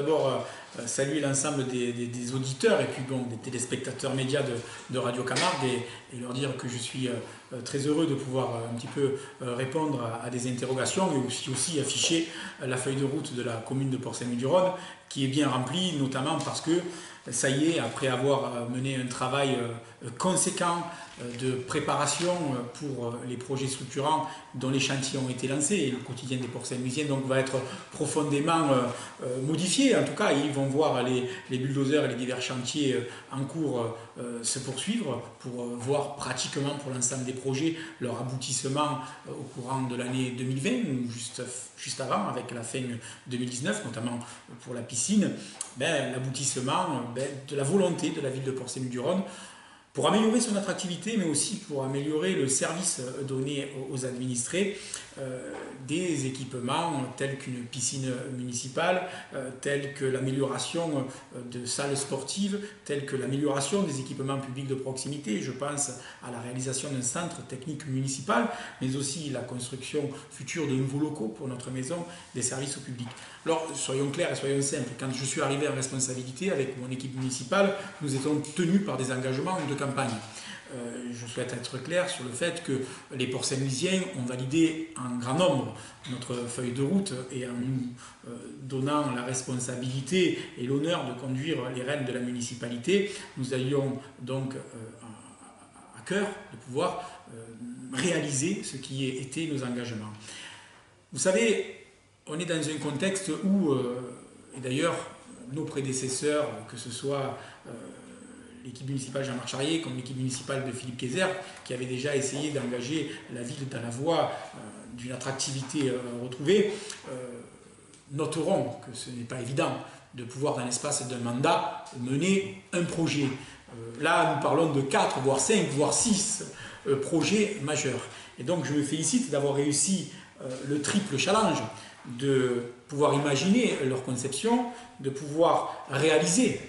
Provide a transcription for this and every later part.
D'abord, saluer l'ensemble des auditeurs et puis bon, des téléspectateurs médias de Radio Camargue et leur dire que je suis très heureux de pouvoir un petit peu répondre à des interrogations et aussi afficher la feuille de route de la commune de Port-Saint-Louis-du-Rhône qui est bien remplie, notamment parce que ça y est, après avoir mené un travail conséquent de préparation pour les projets structurants dont les chantiers ont été lancés, et le quotidien des Port-Saint-Louisiens donc va être profondément modifié. En tout cas, ils vont voir les bulldozers et les divers chantiers en cours se poursuivre pour voir pratiquement pour l'ensemble des projets leur aboutissement au courant de l'année 2020 ou juste avant, avec la fin 2019, notamment pour la piscine, l'aboutissement de la volonté de la ville de Port-Saint-Louis-du-Rhône pour améliorer son attractivité, mais aussi pour améliorer le service donné aux administrés, des équipements tels qu'une piscine municipale, tels que l'amélioration de salles sportives, tels que l'amélioration des équipements publics de proximité. Je pense à la réalisation d'un centre technique municipal, mais aussi la construction future de nouveaux locaux pour notre maison des services au public. Alors, soyons clairs et soyons simples. Quand je suis arrivé en responsabilité avec mon équipe municipale, nous étions tenus par des engagements de campagne. Je souhaite être clair sur le fait que les Port-Saint-Louisiens ont validé en grand nombre notre feuille de route et en nous donnant la responsabilité et l'honneur de conduire les rênes de la municipalité, nous avions donc à cœur de pouvoir réaliser ce qui étaient nos engagements. Vous savez, on est dans un contexte où, et d'ailleurs, nos prédécesseurs, que ce soit l'équipe municipale Jean-Marc Charrier comme l'équipe municipale de Philippe Kayser, qui avait déjà essayé d'engager la ville dans la voie d'une attractivité retrouvée, noteront que ce n'est pas évident de pouvoir, dans l'espace d'un mandat, mener un projet. Là, nous parlons de 4, voire 5, voire 6 projets majeurs. Et donc, je me félicite d'avoir réussi le triple challenge de pouvoir imaginer leur conception, de pouvoir réaliser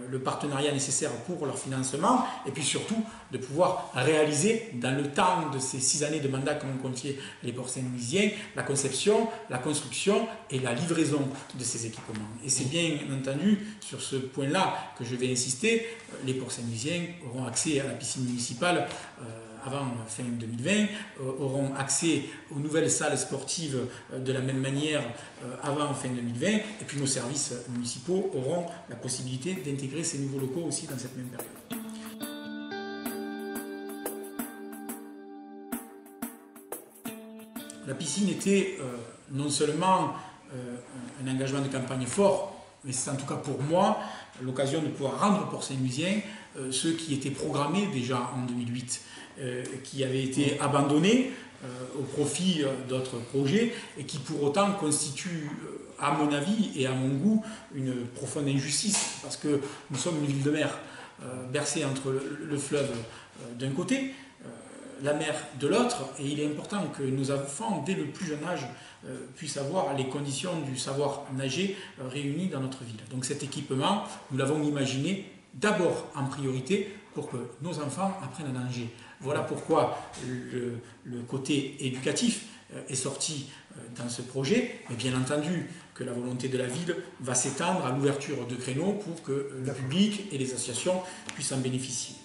le partenariat nécessaire pour leur financement et puis surtout de pouvoir réaliser dans le temps de ces 6 années de mandat que m'ont confié les Port-Saint-Louisiens la conception, la construction et la livraison de ces équipements. Et c'est bien entendu sur ce point-là que je vais insister, les Port-Saint-Louisiens auront accès à la piscine municipale avant fin 2020, auront accès aux nouvelles salles sportives de la même manière avant fin 2020, et puis nos services municipaux auront la possibilité d'intégrer ces nouveaux locaux aussi dans cette même période. La piscine était non seulement un engagement de campagne fort, mais c'est en tout cas pour moi l'occasion de pouvoir rendre Port-Saint-Louisien ce qui était programmé déjà en 2008, qui avait été abandonné au profit d'autres projets et qui pour autant constitue, à mon avis et à mon goût, une profonde injustice parce que nous sommes une ville de mer bercée entre le fleuve d'un côté, la mer de l'autre, et il est important que nos enfants, dès le plus jeune âge, puissent avoir les conditions du savoir nager réunies dans notre ville. Donc cet équipement, nous l'avons imaginé d'abord en priorité pour que nos enfants apprennent à nager. Voilà pourquoi le côté éducatif est sorti dans ce projet, mais bien entendu que la volonté de la ville va s'étendre à l'ouverture de créneaux pour que le public et les associations puissent en bénéficier.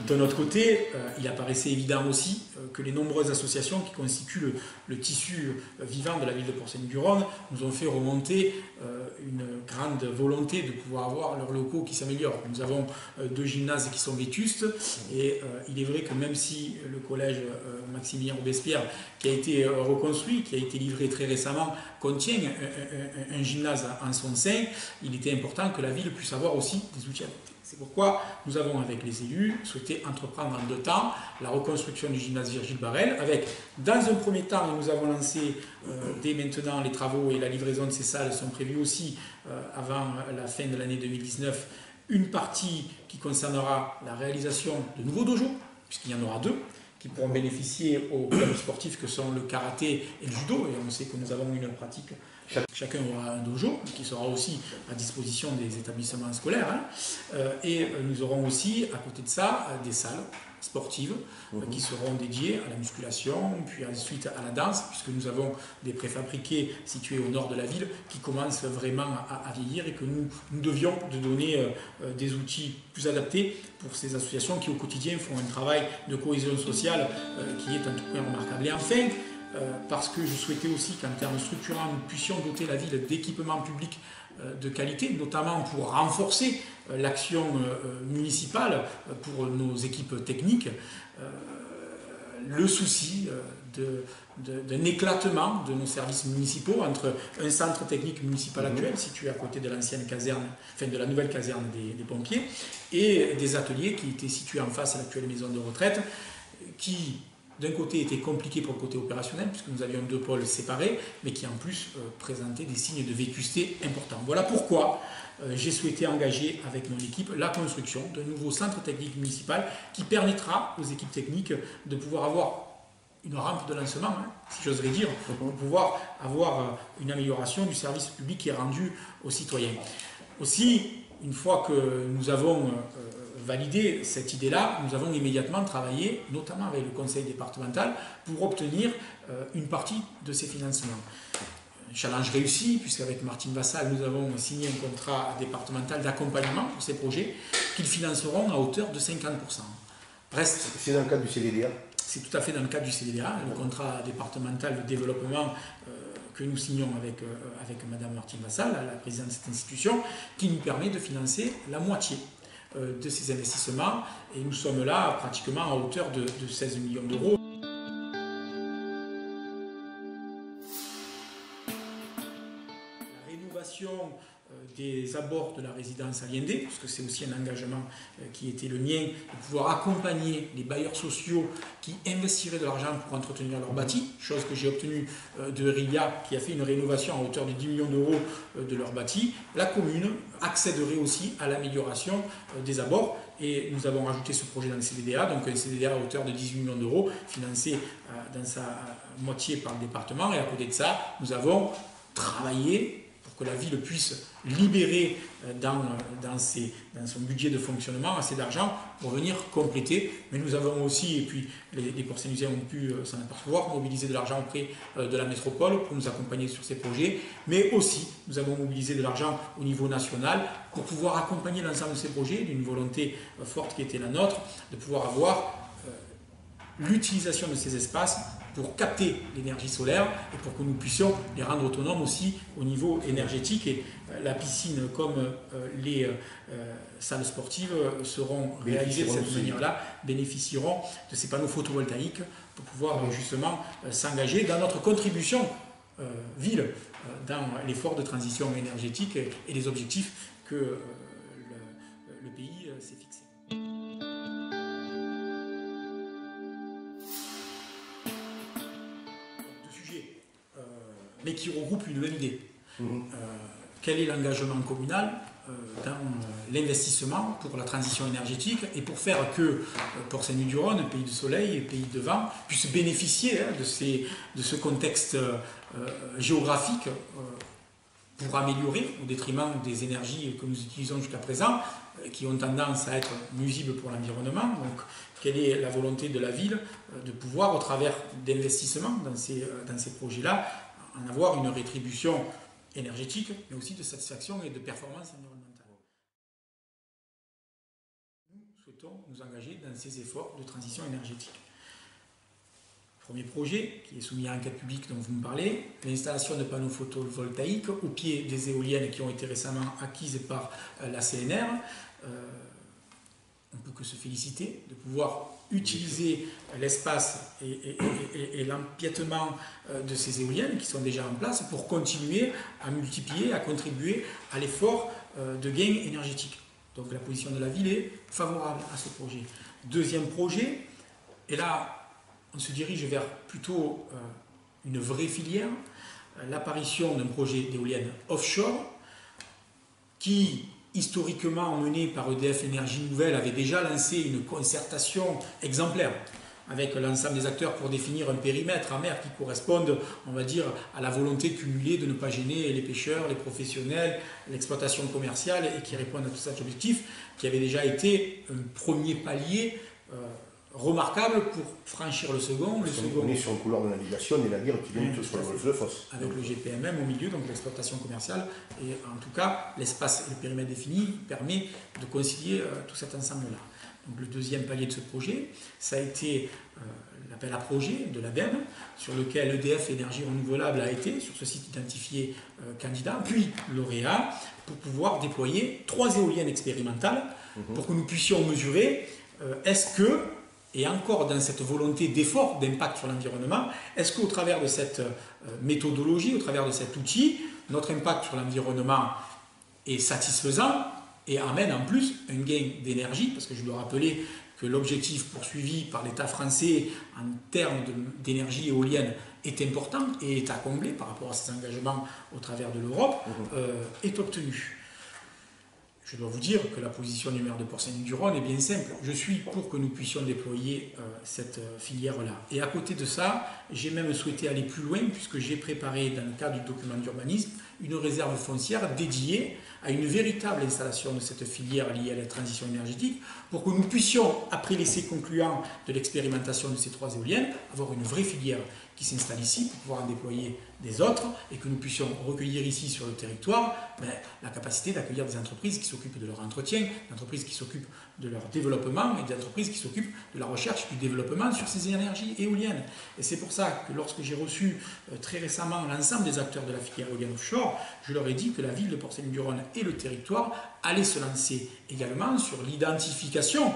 De notre côté, il apparaissait évident aussi que les nombreuses associations qui constituent le tissu vivant de la ville de Port-Saint-Louis-du-Rhône nous ont fait remonter une grande volonté de pouvoir avoir leurs locaux qui s'améliorent. Nous avons 2 gymnases qui sont vétustes et il est vrai que même si le collège Maximilien Robespierre, qui a été reconstruit, qui a été livré très récemment, contient un gymnase en son sein, il était important que la ville puisse avoir aussi des outils adaptés. C'est pourquoi nous avons, avec les élus, souhaité entreprendre en 2 temps la reconstruction du gymnase Virgile Barrel, avec, dans un premier temps, nous avons lancé dès maintenant les travaux et la livraison de ces salles sont prévus aussi avant la fin de l'année 2019, une partie qui concernera la réalisation de nouveaux dojos, puisqu'il y en aura 2, qui pourront bénéficier aux clubs sportifs que sont le karaté et le judo, et on sait que nous avons une pratique. Chacun aura un dojo qui sera aussi à disposition des établissements scolaires. Et nous aurons aussi, à côté de ça, des salles sportives qui seront dédiées à la musculation, puis ensuite à la danse, puisque nous avons des préfabriqués situés au nord de la ville qui commencent vraiment à vieillir et que nous devions de donner des outils plus adaptés pour ces associations qui au quotidien font un travail de cohésion sociale qui est un tout point remarquable. Et enfin, parce que je souhaitais aussi qu'en termes structurants, nous puissions doter la ville d'équipements publics de qualité, notamment pour renforcer l'action municipale pour nos équipes techniques, le souci d'un éclatement de nos services municipaux entre un centre technique municipal actuel situé à côté de l'ancienne caserne, enfin de la nouvelle caserne des pompiers, et des ateliers qui étaient situés en face à l'actuelle maison de retraite, qui d'un côté était compliqué pour le côté opérationnel puisque nous avions 2 pôles séparés, mais qui en plus présentaient des signes de vétusté importants. Voilà pourquoi j'ai souhaité engager avec mon équipe la construction d'un nouveau centre technique municipal qui permettra aux équipes techniques de pouvoir avoir une rampe de lancement, si j'oserais dire, pour pouvoir avoir une amélioration du service public qui est rendu aux citoyens. Aussi, une fois que nous avons validé cette idée-là, nous avons immédiatement travaillé, notamment avec le conseil départemental, pour obtenir une partie de ces financements. Un challenge réussi, puisqu'avec Martine Vassal, nous avons signé un contrat départemental d'accompagnement pour ces projets qu'ils financeront à hauteur de 50%. Reste. C'est dans le cadre du CDDA? C'est tout à fait dans le cadre du CDDA, le contrat départemental de développement que nous signons avec Madame Martine Vassal, la présidente de cette institution, qui nous permet de financer la moitié de ces investissements. Et nous sommes là pratiquement à hauteur de 16 millions d'euros. La rénovation des abords de la résidence Allende, parce que c'est aussi un engagement qui était le mien, de pouvoir accompagner les bailleurs sociaux qui investiraient de l'argent pour entretenir leur bâti, chose que j'ai obtenue de Rilia, qui a fait une rénovation à hauteur de 10 millions d'euros de leur bâti. La commune accéderait aussi à l'amélioration des abords, et nous avons rajouté ce projet dans le CDDA, donc un CDDA à hauteur de 18 millions d'euros, financé dans sa moitié par le département, et à côté de ça, nous avons travaillé pour que la ville puisse libérer dans son budget de fonctionnement assez d'argent pour venir compléter. Mais nous avons aussi, et puis les Coursénusiens ont pu s'en apercevoir, mobiliser de l'argent auprès de la métropole pour nous accompagner sur ces projets. Mais aussi, nous avons mobilisé de l'argent au niveau national pour pouvoir accompagner l'ensemble de ces projets, d'une volonté forte qui était la nôtre, de pouvoir avoir l'utilisation de ces espaces pour capter l'énergie solaire et pour que nous puissions les rendre autonomes aussi au niveau énergétique. Et la piscine comme les salles sportives seront réalisées de cette manière-là, bénéficieront de ces panneaux photovoltaïques pour pouvoir justement s'engager dans notre contribution ville, dans l'effort de transition énergétique et les objectifs que le pays s'est fixé. Mais qui regroupe une même idée. Quel est l'engagement communal dans l'investissement pour la transition énergétique et pour faire que Port-Saint-Louis-du-Rhône, pays de soleil et pays de vent, puisse bénéficier de ce contexte géographique pour améliorer, au détriment des énergies que nous utilisons jusqu'à présent, qui ont tendance à être nuisibles pour l'environnement. Donc, quelle est la volonté de la ville de pouvoir, au travers d'investissements dans ces projets-là, en avoir une rétribution énergétique, mais aussi de satisfaction et de performance environnementale. Nous souhaitons nous engager dans ces efforts de transition énergétique. Premier projet, qui est soumis à enquête publique dont vous me parlez, l'installation de panneaux photovoltaïques au pied des éoliennes qui ont été récemment acquises par la CNR. On ne peut que se féliciter de pouvoir utiliser l'espace et l'empiètement de ces éoliennes qui sont déjà en place pour continuer à multiplier, à contribuer à l'effort de gain énergétique. Donc la position de la ville est favorable à ce projet. Deuxième projet, et là on se dirige vers plutôt une vraie filière, l'apparition d'un projet d'éolienne offshore qui, historiquement mené par EDF Énergie Nouvelle, avait déjà lancé une concertation exemplaire avec l'ensemble des acteurs pour définir un périmètre en mer qui corresponde, on va dire, à la volonté cumulée de ne pas gêner les pêcheurs, les professionnels, l'exploitation commerciale et qui répondent à tout cet objectif, qui avait déjà été un premier palier remarquable pour franchir le second. On est sur un couloir de navigation et la guerre qui vient sur le golfe de Fos. Avec le GPMM au milieu, donc l'exploitation commerciale. Et en tout cas, l'espace et le périmètre défini permet de concilier tout cet ensemble-là. Donc le deuxième palier de ce projet, ça a été l'appel à projet de l'ADEME, sur lequel EDF Énergie Renouvelable a été, sur ce site identifié, candidat, puis lauréat, pour pouvoir déployer 3 éoliennes expérimentales, pour que nous puissions mesurer est-ce que, et encore dans cette volonté d'effort, d'impact sur l'environnement, est-ce qu'au travers de cette méthodologie, au travers de cet outil, notre impact sur l'environnement est satisfaisant et amène en plus un gain d'énergie, parce que je dois rappeler que l'objectif poursuivi par l'État français en termes d'énergie éolienne est important et est à combler par rapport à ses engagements au travers de l'Europe, est obtenu. Je dois vous dire que la position du maire de Port-Saint-Luc-du-Rhône est bien simple. Je suis pour que nous puissions déployer cette filière-là. Et à côté de ça, j'ai même souhaité aller plus loin, puisque j'ai préparé, dans le cadre du document d'urbanisme, une réserve foncière dédiée à une véritable installation de cette filière liée à la transition énergétique, pour que nous puissions, après l'essai concluant de l'expérimentation de ces 3 éoliennes, avoir une vraie filière qui s'installe ici pour pouvoir en déployer des autres, et que nous puissions recueillir ici sur le territoire la capacité d'accueillir des entreprises qui s'occupent de leur entretien, des entreprises qui s'occupent de leur développement et des entreprises qui s'occupent de la recherche et du développement sur ces énergies éoliennes. Et c'est pour ça que lorsque j'ai reçu très récemment l'ensemble des acteurs de la filière éolienne offshore, je leur ai dit que la ville de Port-Saint-Luc-du-Rhône et le territoire allaient se lancer également sur l'identification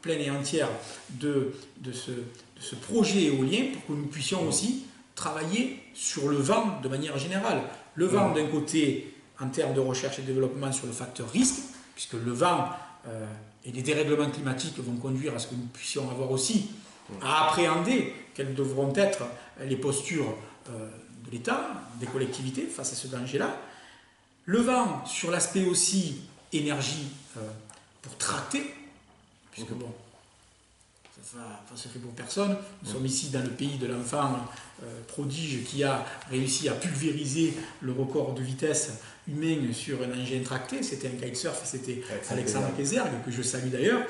pleine et entière de ce projet éolien, pour que nous puissions aussi travailler sur le vent de manière générale. Le vent d'un côté en termes de recherche et développement sur le facteur risque, puisque le vent et les dérèglements climatiques vont conduire à ce que nous puissions avoir aussi à appréhender quelles devront être les postures de l'État, des collectivités face à ce danger-là. Le vent sur l'aspect aussi énergie pour tracter, puisque bon, ça se fait pour personne. Nous sommes ici dans le pays de l'enfant prodige qui a réussi à pulvériser le record de vitesse humaine sur un engin tracté. C'était un kitesurf, c'était Alexandre Kézergue, que je salue d'ailleurs.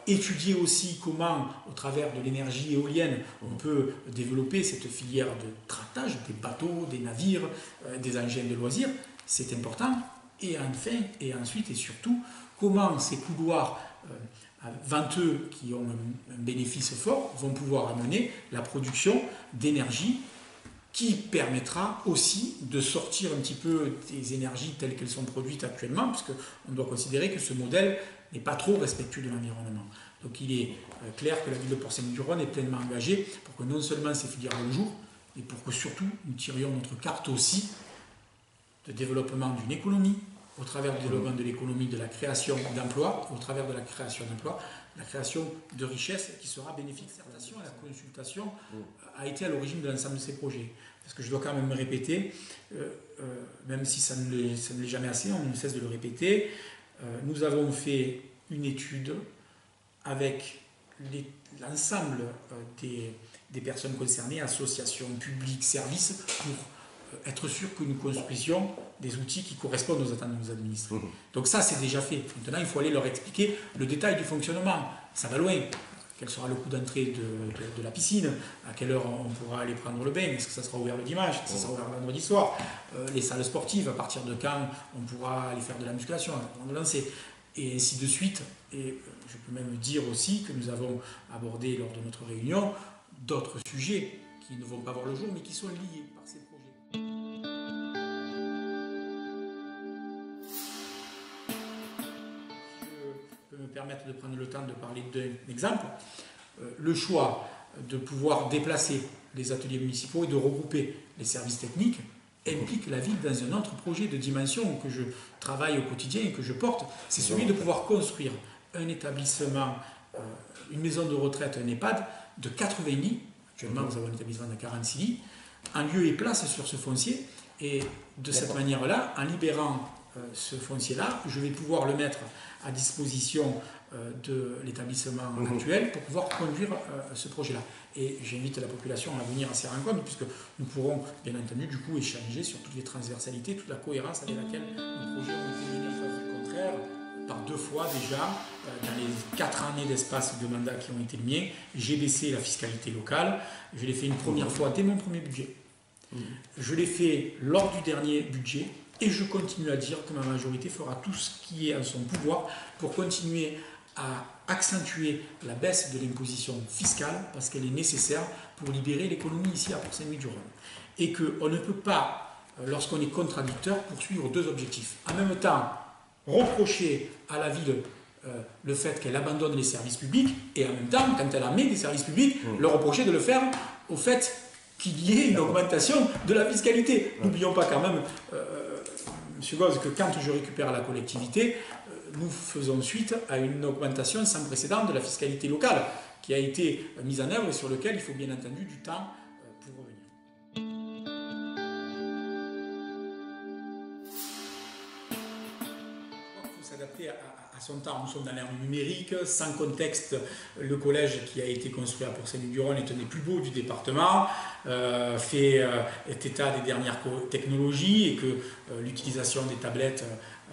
Étudier aussi comment, au travers de l'énergie éolienne, on peut développer cette filière de tractage, des bateaux, des navires, des engins de loisirs, c'est important. Et enfin, et ensuite et surtout, comment ces couloirs venteux qui ont un bénéfice fort vont pouvoir amener la production d'énergie qui permettra aussi de sortir un petit peu des énergies telles qu'elles sont produites actuellement, parce qu'on doit considérer que ce modèle n'est pas trop respectueux de l'environnement. Donc il est clair que la ville de Port-Saint-Luc-du-Rhône est pleinement engagée pour que non seulement ces filières voient le jour, mais pour que surtout nous tirions notre carte aussi de développement d'une économie, au travers du développement de l'économie, de la création d'emplois, au travers de la création d'emplois, la création de richesses qui sera bénéfique. L'observation et la consultation a été à l'origine de l'ensemble de ces projets. Parce que je dois quand même me répéter, même si ça ne l'est jamais assez, on ne cesse de le répéter, nous avons fait une étude avec l'ensemble des personnes concernées, associations, publics, services, pour être sûr que nous construisions des outils qui correspondent aux attentes de nos administrés. Donc ça, c'est déjà fait. Maintenant, il faut aller leur expliquer le détail du fonctionnement. Ça va loin. Quel sera le coût d'entrée de la piscine? À quelle heure on pourra aller prendre le bain? Est-ce que ça sera ouvert le dimanche? Est-ce que ça sera ouvert le vendredi soir? Les salles sportives, à partir de quand on pourra aller faire de la musculation avant de lancer? Et ainsi de suite. Et je peux même dire aussi que nous avons abordé lors de notre réunion d'autres sujets qui ne vont pas voir le jour, mais qui sont liés par ces projets. Je peux me permettre de prendre le temps de parler d'un exemple. Le choix de pouvoir déplacer les ateliers municipaux et de regrouper les services techniques implique la ville dans un autre projet de dimension que je travaille au quotidien et que je porte. C'est celui de pouvoir construire un établissement, une maison de retraite, un EHPAD de 80 lits. Actuellement, nous avons un établissement de 46 lits, en lieu et place sur ce foncier. Et de cette manière-là, en libérant ce foncier-là, je vais pouvoir le mettre à disposition de l'établissement actuel pour pouvoir conduire ce projet-là. Et j'invite la population à venir à ces rencontres, puisque nous pourrons, bien entendu, du coup, échanger sur toutes les transversalités, toute la cohérence avec laquelle nos projets ont été menés. Au contraire, par 2 fois déjà, dans les 4 années d'espace de mandat qui ont été le mien, j'ai baissé la fiscalité locale. Je l'ai fait une première fois dès mon premier budget. Je l'ai fait lors du dernier budget et je continue à dire que ma majorité fera tout ce qui est en son pouvoir pour continuer à accentuer la baisse de l'imposition fiscale parce qu'elle est nécessaire pour libérer l'économie ici à Port-Saint-Louis-du-Rhône. Et qu'on ne peut pas, lorsqu'on est contradicteur, poursuivre 2 objectifs. En même temps, reprocher à la ville le fait qu'elle abandonne les services publics et en même temps, quand elle en met des services publics, le reprocher de le faire au fait qu'il y ait une augmentation de la fiscalité. N'oublions pas quand même, M. Goz, que quand je récupère la collectivité, nous faisons suite à une augmentation sans précédent de la fiscalité locale qui a été mise en œuvre et sur lequel il faut bien entendu du temps pour revenir. Il faut s'adapter à son temps. Nous sommes dans l'ère numérique, sans contexte. Le collège qui a été construit à Port-Saint-Louis-du-Rhône est un des plus beaux du département, fait état des dernières technologies et que l'utilisation des tablettes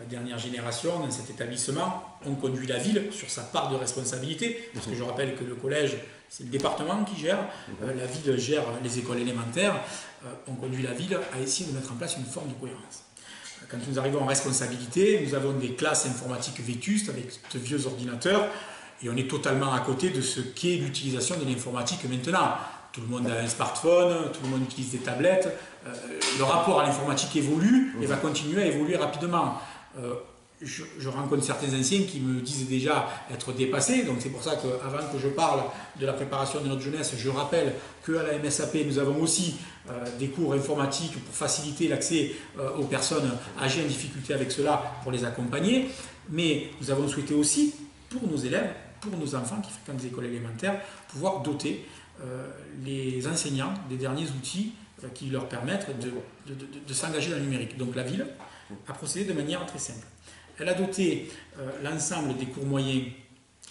dernière génération dans cet établissement ont conduit la ville sur sa part de responsabilité, parce que je rappelle que le collège, c'est le département qui gère, la ville gère les écoles élémentaires, ont conduit la ville à essayer de mettre en place une forme de cohérence. Quand nous arrivons en responsabilité, nous avons des classes informatiques vétustes avec de vieux ordinateurs et on est totalement à côté de ce qu'est l'utilisation de l'informatique maintenant. Tout le monde a un smartphone, tout le monde utilise des tablettes. Le rapport à l'informatique évolue et va continuer à évoluer rapidement. Je rencontre certains anciens qui me disent déjà être dépassés, donc c'est pour ça qu'avant que je parle de la préparation de notre jeunesse, je rappelle qu'à la MSAP, nous avons aussi des cours informatiques pour faciliter l'accès aux personnes âgées en difficulté avec cela, pour les accompagner, mais nous avons souhaité aussi, pour nos élèves, pour nos enfants qui fréquentent des écoles élémentaires, pouvoir doter les enseignants des derniers outils qui leur permettent de s'engager dans le numérique. Donc la ville a procédé de manière très simple. Elle a doté l'ensemble des cours moyens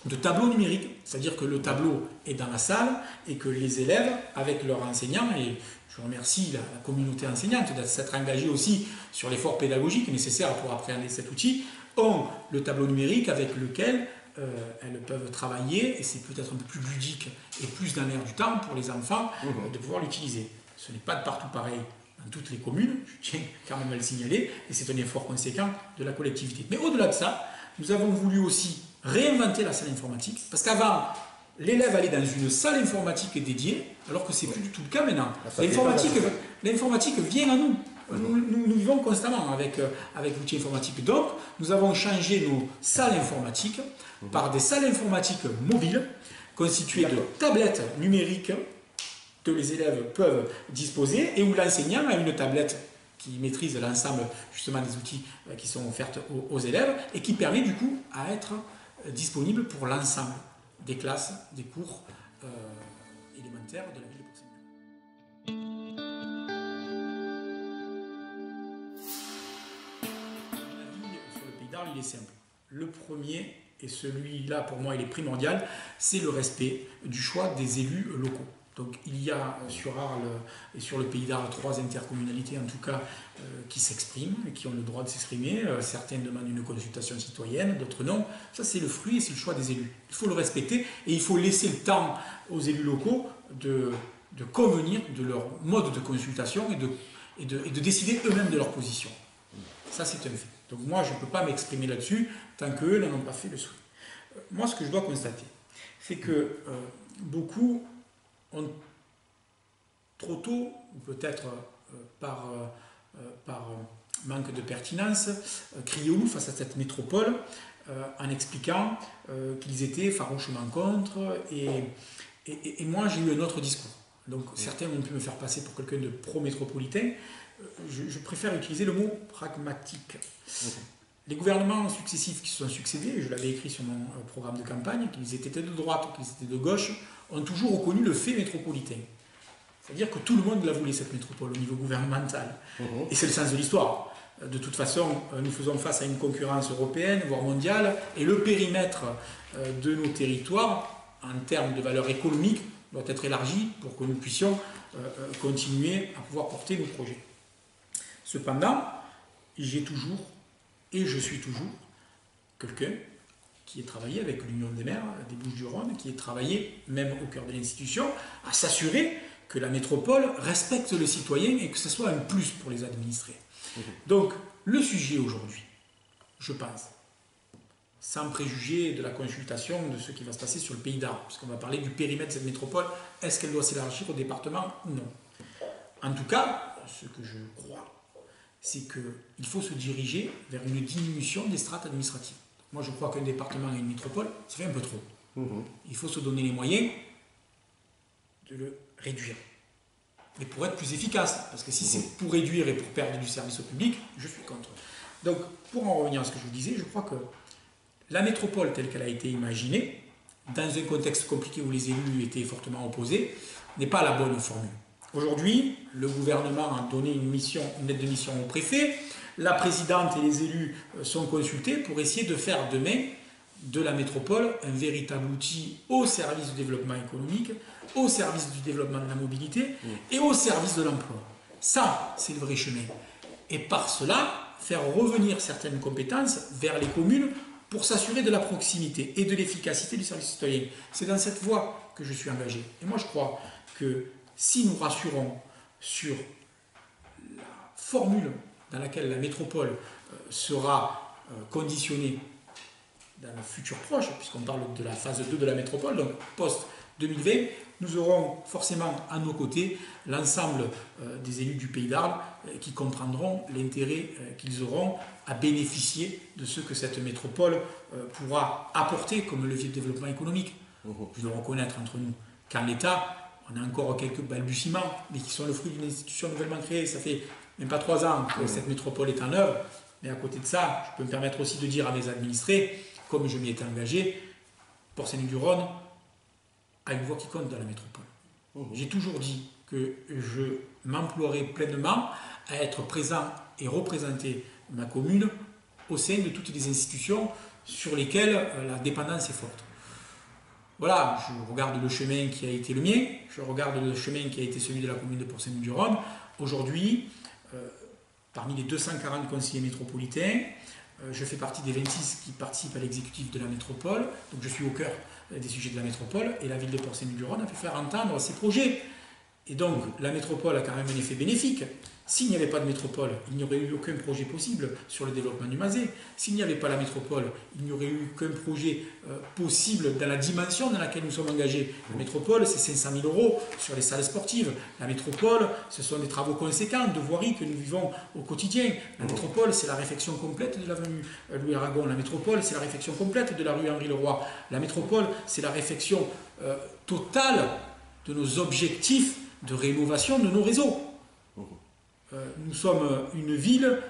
de tableaux numériques, c'est-à-dire que le tableau est dans la salle et que les élèves, avec leurs enseignants, et je remercie la communauté enseignante de s'être engagée aussi sur l'effort pédagogique nécessaire pour appréhender cet outil, ont le tableau numérique avec lequel elles peuvent travailler, et c'est peut-être un peu plus ludique et plus dans l'air du temps pour les enfants de pouvoir l'utiliser. Ce n'est pas de partout pareil dans toutes les communes, je tiens quand même à le signaler, et c'est un effort conséquent de la collectivité. Mais au-delà de ça, nous avons voulu aussi réinventer la salle informatique, parce qu'avant, l'élève allait dans une salle informatique dédiée, alors que c'est plus du tout le cas maintenant. L'informatique vient à nous. Nous vivons constamment avec l'outil informatique. Donc, nous avons changé nos salles informatiques par des salles informatiques mobiles, constituées de tablettes numériques que les élèves peuvent disposer et où l'enseignant a une tablette qui maîtrise l'ensemble justement des outils qui sont offerts aux élèves et qui permet du coup à être disponible pour l'ensemble des classes, des cours élémentaires de la ville de Port-Saint-Louis. Mon avis sur le Pays d'Arles, il est simple. Le premier, et celui-là pour moi il est primordial, c'est le respect du choix des élus locaux. Donc il y a sur Arles et sur le Pays d'Arles 3 intercommunalités en tout cas qui s'expriment et qui ont le droit de s'exprimer. Certaines demandent une consultation citoyenne, d'autres non. Ça c'est le fruit et c'est le choix des élus. Il faut le respecter et il faut laisser le temps aux élus locaux de convenir de leur mode de consultation et de décider eux-mêmes de leur position. Ça c'est un fait. Donc moi je ne peux pas m'exprimer là-dessus tant qu'eux n'en ont pas fait le souhait. Moi ce que je dois constater, c'est que beaucoup ont trop tôt, ou peut-être par manque de pertinence, crié au loup face à cette métropole en expliquant qu'ils étaient farouchement contre et moi j'ai eu un autre discours. Donc certains ont pu me faire passer pour quelqu'un de pro-métropolitain. Je préfère utiliser le mot pragmatique. Les gouvernements successifs qui se sont succédés, je l'avais écrit sur mon programme de campagne, qu'ils étaient de droite ou qu'ils étaient de gauche, ont toujours reconnu le fait métropolitain. C'est-à-dire que tout le monde la voulait, cette métropole, au niveau gouvernemental. Et c'est le sens de l'histoire. De toute façon, nous faisons face à une concurrence européenne, voire mondiale, et le périmètre de nos territoires, en termes de valeur économique, doit être élargi pour que nous puissions continuer à pouvoir porter nos projets. Cependant, j'ai toujours, et je suis toujours, quelqu'un qui ait travaillé avec l'Union des maires des Bouches-du-Rhône, qui ait travaillé, même au cœur de l'institution, à s'assurer que la métropole respecte le citoyen et que ce soit un plus pour les administrés. Donc, le sujet aujourd'hui, je pense, sans préjuger de la consultation de ce qui va se passer sur le Pays d'Arles, puisqu'on va parler du périmètre de cette métropole, est-ce qu'elle doit s'élargir au département ou non? En tout cas, ce que je crois, c'est qu'il faut se diriger vers une diminution des strates administratives. Moi, je crois qu'un département et une métropole, ça fait un peu trop. Il faut se donner les moyens de le réduire. Mais pour être plus efficace, parce que si c'est pour réduire et pour perdre du service au public, je suis contre. Donc, pour en revenir à ce que je vous disais, je crois que la métropole telle qu'elle a été imaginée, dans un contexte compliqué où les élus étaient fortement opposés, n'est pas la bonne formule. Aujourd'hui, le gouvernement a donné une lettre de mission au préfet, la présidente et les élus sont consultés pour essayer de faire demain de la métropole un véritable outil au service du développement économique, au service du développement de la mobilité et au service de l'emploi. Ça, c'est le vrai chemin. Et par cela, faire revenir certaines compétences vers les communes pour s'assurer de la proximité et de l'efficacité du service citoyen. C'est dans cette voie que je suis engagé. Et moi, je crois que si nous rassurons sur la formule dans laquelle la métropole sera conditionnée dans le futur proche, puisqu'on parle de la phase 2 de la métropole, donc post-2020, nous aurons forcément à nos côtés l'ensemble des élus du Pays d'Arles qui comprendront l'intérêt qu'ils auront à bénéficier de ce que cette métropole pourra apporter comme levier de développement économique. Je dois reconnaître entre nous qu'en l'État, on a encore quelques balbutiements, mais qui sont le fruit d'une institution nouvellement créée. Ça fait même pas 3 ans que cette métropole est en œuvre. Mais à côté de ça, je peux me permettre aussi de dire à mes administrés, comme je m'y étais engagé, Port-Saint-Luc-du-Rhône a une voix qui compte dans la métropole. J'ai toujours dit que je m'emploierais pleinement à être présent et représenter ma commune au sein de toutes les institutions sur lesquelles la dépendance est forte. Voilà, je regarde le chemin qui a été le mien, je regarde le chemin qui a été celui de la commune de Port-Saint-Luc-du-Rhône. Aujourd'hui, parmi les 240 conseillers métropolitains, je fais partie des 26 qui participent à l'exécutif de la métropole, donc je suis au cœur des sujets de la métropole, et la ville de Port-Saint-Luc-du-Rhône a fait faire entendre ses projets. Et donc, la métropole a quand même un effet bénéfique. S'il n'y avait pas de métropole, il n'y aurait eu aucun projet possible sur le développement du Mazet. S'il n'y avait pas la métropole, il n'y aurait eu aucun projet possible dans la dimension dans laquelle nous sommes engagés. La métropole, c'est 500 000 € sur les salles sportives. La métropole, ce sont des travaux conséquents de voirie que nous vivons au quotidien. La métropole, c'est la réfection complète de l'avenue Louis Aragon. La métropole, c'est la réfection complète de la rue Henri Leroy. La métropole, c'est la réfection totale de nos objectifs de rénovation de nos réseaux. Nous sommes une ville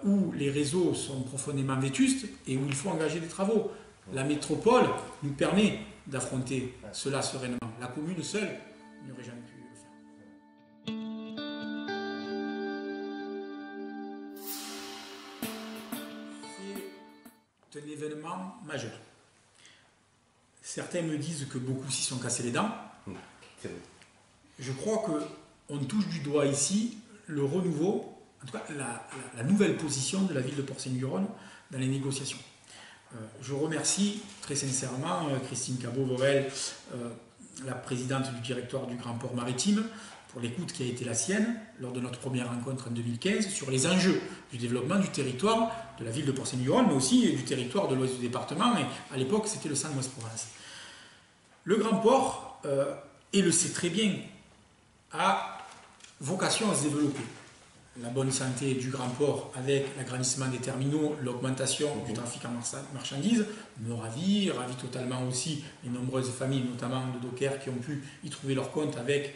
où les réseaux sont profondément vétustes et où il faut engager des travaux. La métropole nous permet d'affronter cela sereinement. La commune seule n'aurait jamais pu le faire. C'est un événement majeur. Certains me disent que beaucoup s'y sont cassés les dents. Je crois qu'on touche du doigt ici le renouveau, en tout cas la nouvelle position de la ville de Port-Saint-Luc-du-Rhône dans les négociations. Je remercie très sincèrement Christine Cabot-Vorel, la présidente du directoire du Grand Port Maritime, pour l'écoute qui a été la sienne lors de notre première rencontre en 2015 sur les enjeux du développement du territoire de la ville de Port-Saint-Luc-du-Rhône, mais aussi du territoire de l'ouest du département, et à l'époque c'était le Centre-Ouest Provence. Le Grand Port, et le sait très bien, a vocation à se développer. La bonne santé du Grand Port avec l'agrandissement des terminaux, l'augmentation du trafic en marchandises me ravit totalement aussi les nombreuses familles, notamment de dockers, qui ont pu y trouver leur compte avec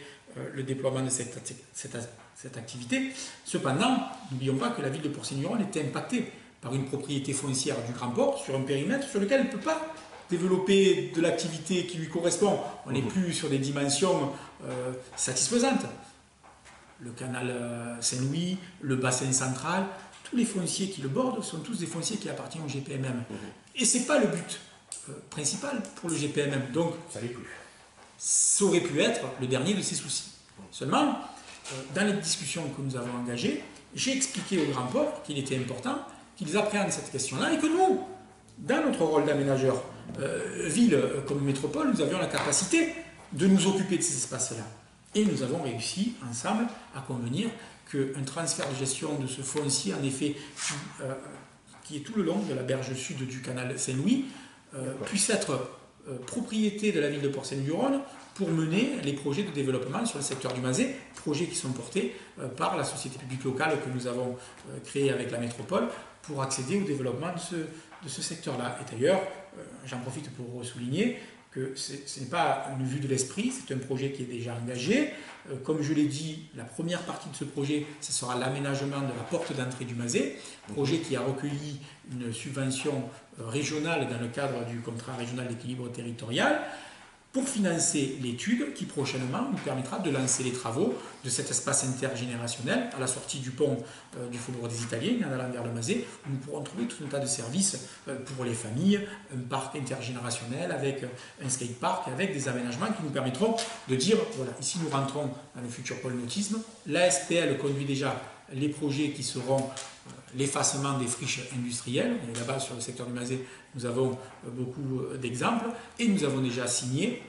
le déploiement de cette activité. Cependant, n'oublions pas que la ville de Port-Saint-Luc-du-Rhône était impactée par une propriété foncière du Grand Port sur un périmètre sur lequel elle ne peut pas développer de l'activité qui lui correspond. On n'est plus sur des dimensions satisfaisantes. Le canal Saint-Louis, le bassin central, tous les fonciers qui le bordent sont tous des fonciers qui appartiennent au GPMM. Et ce n'est pas le but principal pour le GPMM. Donc, ça aurait pu être le dernier de ses soucis. Seulement, dans les discussions que nous avons engagées, j'ai expliqué au Grand Port qu'il était important qu'ils appréhendent cette question-là et que nous, dans notre rôle d'aménageur ville comme métropole, nous avions la capacité de nous occuper de ces espaces-là. Et nous avons réussi ensemble à convenir qu'un transfert de gestion de ce foncier, en effet, qui est tout le long de la berge sud du canal Saint-Louis, puisse être propriété de la ville de Port-Saint-Louis-du-Rhône pour mener les projets de développement sur le secteur du Mazet, projets qui sont portés par la société publique locale que nous avons créée avec la métropole pour accéder au développement de ce secteur-là. Et d'ailleurs, j'en profite pour souligner que ce n'est pas une vue de l'esprit, c'est un projet qui est déjà engagé. Comme je l'ai dit, la première partie de ce projet, ce sera l'aménagement de la porte d'entrée du Mazet, projet qui a recueilli une subvention régionale dans le cadre du contrat régional d'équilibre territorial, pour financer l'étude qui prochainement nous permettra de lancer les travaux de cet espace intergénérationnel à la sortie du pont du Faubourg des Italiens en allant vers le Mazet, où nous pourrons trouver tout un tas de services pour les familles, un parc intergénérationnel avec un skatepark, avec des aménagements qui nous permettront de dire, voilà, ici nous rentrons dans le futur pôle nautisme, la SPL conduit déjà les projets qui seront l'effacement des friches industrielles. Et là-bas, sur le secteur du Mazet, nous avons beaucoup d'exemples et nous avons déjà signé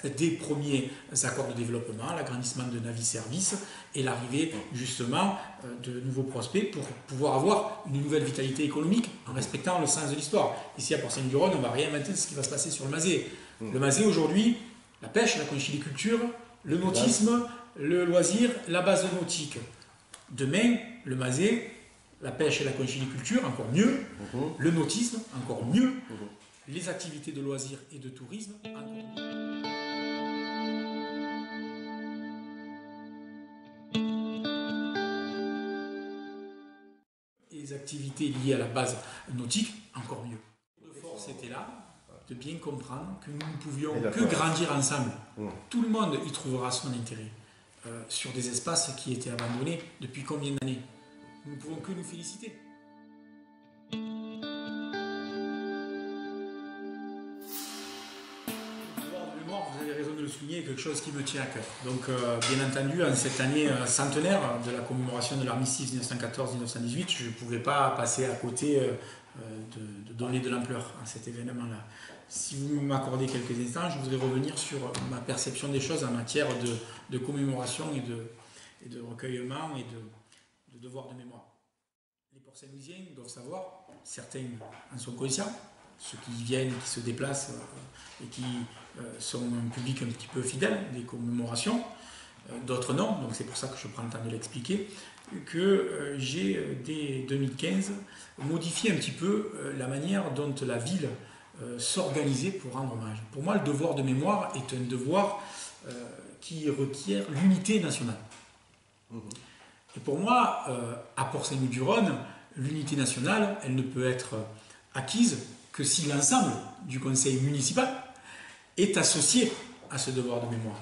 des premiers accords de développement, l'agrandissement de Navi-Service et l'arrivée justement de nouveaux prospects pour pouvoir avoir une nouvelle vitalité économique en respectant le sens de l'histoire. Ici à Port-Saint-Louis-du-Rhône, on ne va rien inventer de ce qui va se passer sur le Mazet. Le Mazet aujourd'hui, la pêche, la conchyliculture, le nautisme, le loisir, la base nautique. Demain, le Mazet, la pêche et la conchyliculture, encore mieux, le nautisme, encore mieux, les activités de loisirs et de tourisme, encore mieux. Les activités liées à la base nautique, encore mieux. Le force était là, de bien comprendre que nous ne pouvions que grandir ensemble. Tout le monde y trouvera son intérêt. Sur des espaces qui étaient abandonnés depuis combien d'années? Nous ne pouvons que nous féliciter. Le devoir de mémoire, vous avez raison de le souligner, est quelque chose qui me tient à cœur. Donc, bien entendu, en cette année centenaire de la commémoration de l'armistice 1914-1918, je ne pouvais pas passer à côté de donner de l'ampleur à cet événement-là. Si vous m'accordez quelques instants, je voudrais revenir sur ma perception des choses en matière de commémoration et de recueillement et de devoir de mémoire. Les Port-Saint-Louisiens doivent savoir, certains en sont conscients, ceux qui viennent, qui se déplacent et qui sont un public un petit peu fidèle des commémorations, d'autres non, donc c'est pour ça que je prends le temps de l'expliquer, que j'ai dès 2015 modifié un petit peu la manière dont la ville s'organiser pour rendre hommage. Pour moi, le devoir de mémoire est un devoir qui requiert l'unité nationale. Et pour moi, à Port-Saint-Louis-du-Rhône, l'unité nationale, elle ne peut être acquise que si l'ensemble du conseil municipal est associé à ce devoir de mémoire.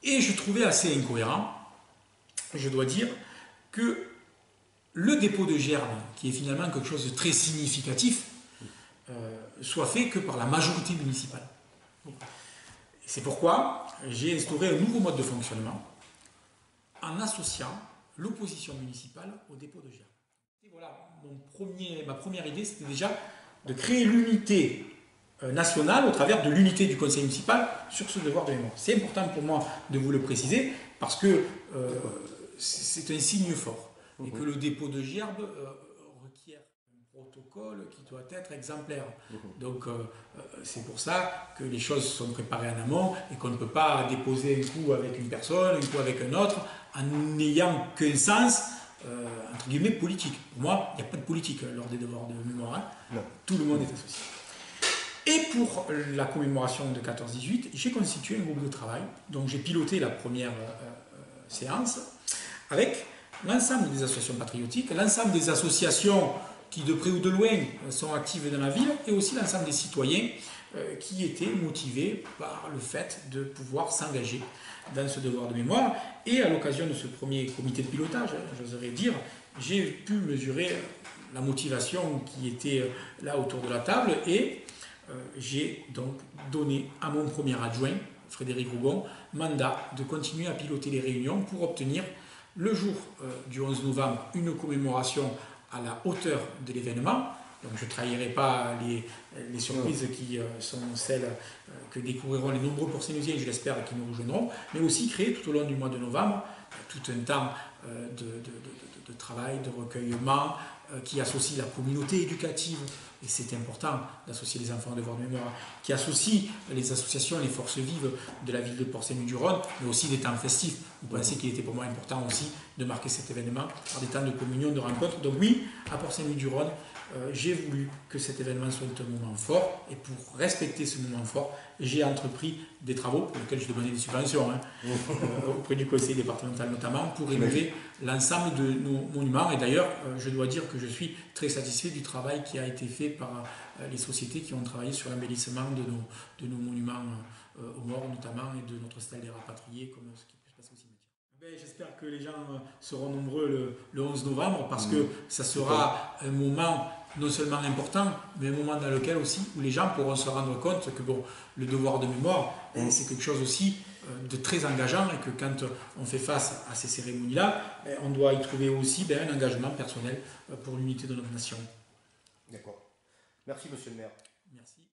Et je trouvais assez incohérent, je dois dire, que le dépôt de gerbes, qui est finalement quelque chose de très significatif, soit fait que par la majorité municipale. C'est pourquoi j'ai instauré un nouveau mode de fonctionnement en associant l'opposition municipale au dépôt de gerbes. Et voilà, ma première idée, c'était déjà de créer l'unité nationale au travers de l'unité du conseil municipal sur ce devoir de mémoire. C'est important pour moi de vous le préciser parce que c'est un signe fort et que le dépôt de gerbes requiert protocole qui doit être exemplaire. Donc c'est pour ça que les choses sont préparées en amont et qu'on ne peut pas déposer un coup avec une personne, un coup avec un autre, en n'ayant qu'un sens, entre guillemets, politique. Pour moi, il n'y a pas de politique lors des devoirs de mémoire. Tout le monde est associé. Et pour la commémoration de 14-18, j'ai constitué un groupe de travail. Donc j'ai piloté la première séance avec l'ensemble des associations patriotiques, l'ensemble des associations qui de près ou de loin sont actives dans la ville, et aussi l'ensemble des citoyens qui étaient motivés par le fait de pouvoir s'engager dans ce devoir de mémoire. Et à l'occasion de ce premier comité de pilotage, j'oserais dire, j'ai pu mesurer la motivation qui était là autour de la table, et j'ai donc donné à mon premier adjoint, Frédéric Rougon, mandat de continuer à piloter les réunions pour obtenir le jour du 11 novembre une commémoration à la hauteur de l'événement, Donc je ne trahirai pas les surprises qui sont celles que découvriront les nombreux Port-Saint-Louisiens, je l'espère, qui nous rejoindront, mais aussi créer tout au long du mois de novembre tout un temps de travail, de recueillement, qui associe la communauté éducative, et c'est important d'associer les enfants au devoir de mémoire, qui associe les associations, les forces vives de la ville de Port-Saint-Louis-du-Rhône, mais aussi des temps festifs. Vous pensez qu'il était pour moi important aussi de marquer cet événement par des temps de communion, de rencontre. Donc oui, à Port-Saint-Louis-du-Rhône, j'ai voulu que cet événement soit un moment fort, et pour respecter ce moment fort, j'ai entrepris des travaux pour lesquels je demandais des subventions auprès du conseil départemental notamment, pour rénover l'ensemble de nos monuments. Et d'ailleurs, je dois dire que je suis très satisfait du travail qui a été fait par les sociétés qui ont travaillé sur l'embellissement de nos monuments aux morts notamment, et de notre stèle des rapatriés, comme ce qui peut se passer au cimetière. J'espère que les gens seront nombreux le 11 novembre, parce que ça sera un moment non seulement important, mais un moment dans lequel aussi où les gens pourront se rendre compte que le devoir de mémoire, c'est quelque chose aussi de très engageant, et que quand on fait face à ces cérémonies-là, on doit y trouver aussi un engagement personnel pour l'unité de notre nation. D'accord. Merci, monsieur le maire. Merci.